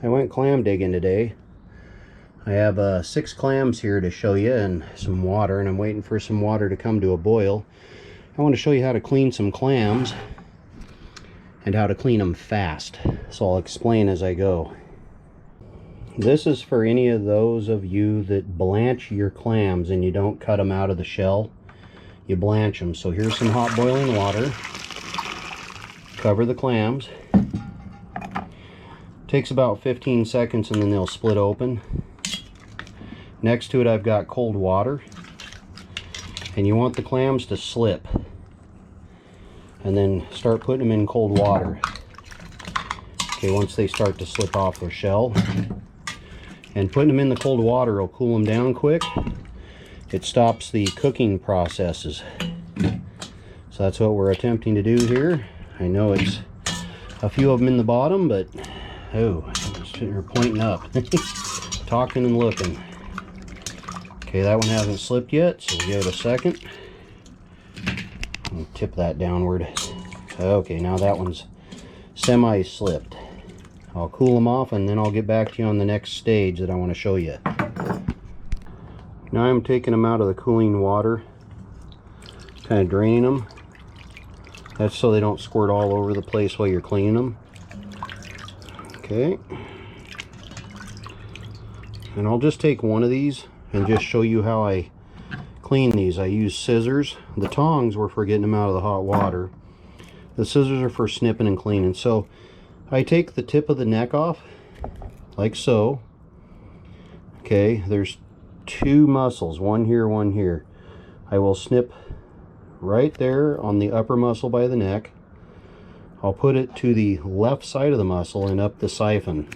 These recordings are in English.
I went clam digging today. I have 6 clams here to show you and some water, and I'm waiting for some water to come to a boil. I want to show you how to clean some clams and how to clean them fast. So I'll explain as I go. This is for any of those of you that blanch your clams and you don't cut them out of the shell. You blanch them. So here's some hot boiling water. Cover the clams. Takes about 15 seconds and then they'll split open. Next to it I've got cold water. And you want the clams to slip. And then start putting them in cold water. Okay, once they start to slip off their shell. And putting them in the cold water will cool them down quick. It stops the cooking processes. So that's what we're attempting to do here. I know it's a few of them in the bottom, but oh, they're pointing up. Talking and looking. Okay, that one hasn't slipped yet, so we'll give it a second. I'll tip that downward. Okay, now that one's semi-slipped. I'll cool them off and then I'll get back to you on the next stage that I want to show you. Now I'm taking them out of the cooling water, kind of draining them. That's so they don't squirt all over the place while you're cleaning them. Okay. And I'll just take one of these and just show you how I clean these. I use scissors. The tongs were for getting them out of the hot water. The scissors are for snipping and cleaning. So I take the tip of the neck off, like so. Okay, there's 2 muscles, one here, one here. I will snip right there on the upper muscle by the neck. I'll put it to the left side of the muscle and up the siphon.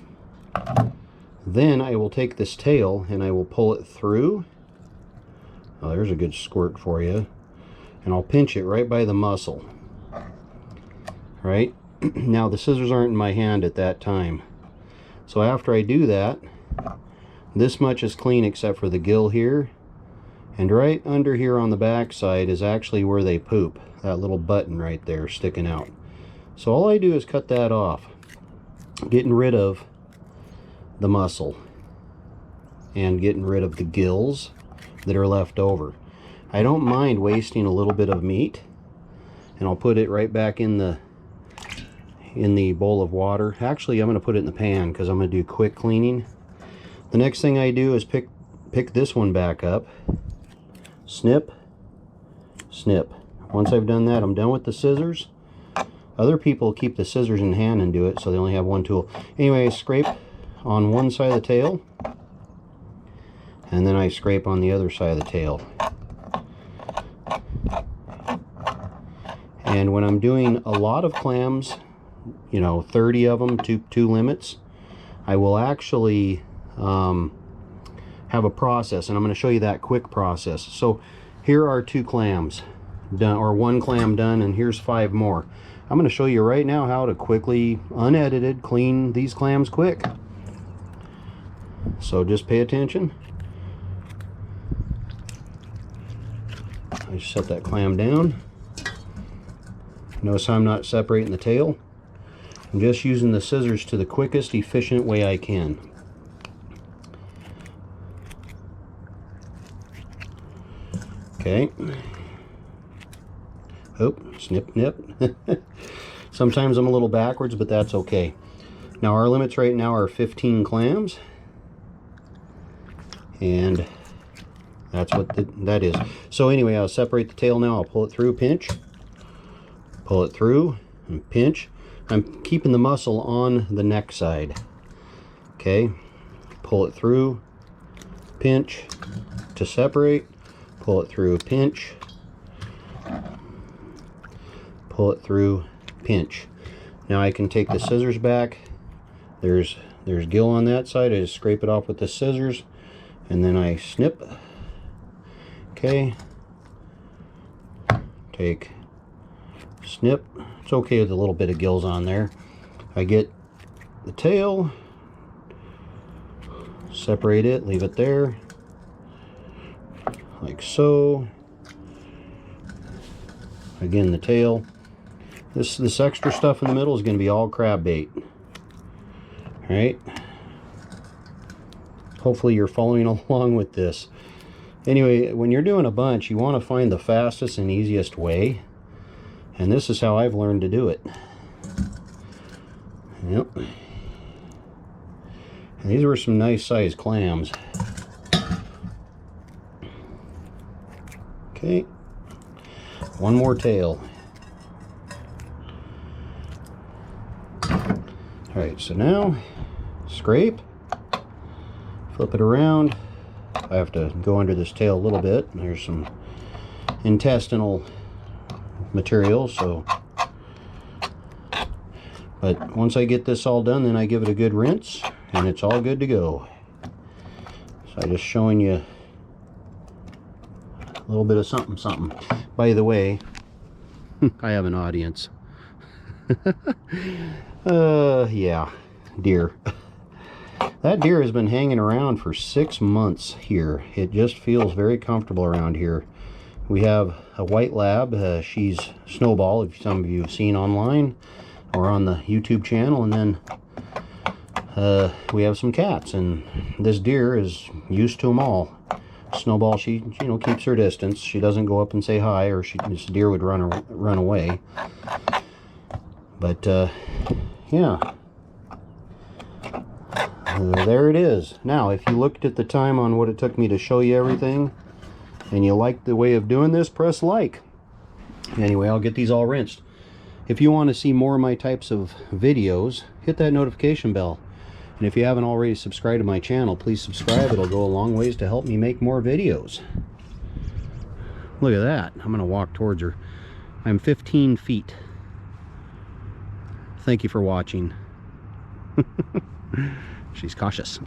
Then I will take this tail and I will pull it through. Oh, there's a good squirt for you. And I'll pinch it right by the muscle. Right? Now the scissors aren't in my hand at that time. So after I do that, this much is clean except for the gill here. And right under here on the back side is actually where they poop. That little button right there sticking out. So all I do is cut that off. Getting rid of the muscle. And getting rid of the gills that are left over. I don't mind wasting a little bit of meat. And I'll put it right back in the bowl of water. Actually, I'm going to put it in the pan because I'm going to do quick cleaning. The next thing I do is pick this one back up. Snip, snip. Once I've done that, I'm done with the scissors. Other people keep the scissors in hand and do it, so they only have one tool. Anyway, I scrape on one side of the tail, and then I scrape on the other side of the tail. And when I'm doing a lot of clams, you know, 30 of them, two limits, I will actually have a process, and I'm going to show you that quick process. So here are 2 clams done, or 1 clam done, and here's 5 more. I'm going to show you right now how to quickly, unedited, clean these clams quick. So just pay attention. I just set that clam down. Notice I'm not separating the tail. I'm just using the scissors to the quickest, efficient way I can. Okay. Oh, snip, nip. Sometimes I'm a little backwards, but that's okay. Now our limits right now are 15 clams. And that's what that is. So anyway, I'll separate the tail now. I'll pull it through, pinch. Pull it through and pinch. I'm keeping the muscle on the neck side. Okay. Pull it through, pinch to separate. Pull it through, pinch. Pull it through, pinch. Now I can take the scissors back. There's gill on that side. I just scrape it off with the scissors, and then I snip. Okay. Take, snip. It's okay with a little bit of gills on there. I get the tail, separate it, leave it there, like so. Again, the tail. This extra stuff in the middle is going to be all crab bait. All right, Hopefully you're following along with this. Anyway, when you're doing a bunch, you want to find the fastest and easiest way. And this is how I've learned to do it. Yep. And these were some nice sized clams. Okay. One more tail. Alright, so now scrape, flip it around. I have to go under this tail a little bit. There's some intestinal material, so but once I get this all done, then I give it a good rinse and it's all good to go. So I'm just showing you a little bit of something. By the way, I have an audience. Yeah, deer. That deer has been hanging around for 6 months here. It just feels very comfortable around here. We have a white lab. She's Snowball, if some of you have seen online or on the YouTube channel. And then we have some cats. And this deer is used to them all. Snowball, she keeps her distance. She doesn't go up and say hi, or this deer would run away. But yeah. There it is. Now, if you looked at the time on what it took me to show you everything, and you like the way of doing this, press like. Anyway, I'll get these all rinsed. If you want to see more of my types of videos, hit that notification bell. And if you haven't already subscribed to my channel, please subscribe. It'll go a long ways to help me make more videos. Look at that. I'm going to walk towards her. I'm 15 feet. Thank you for watching. She's cautious.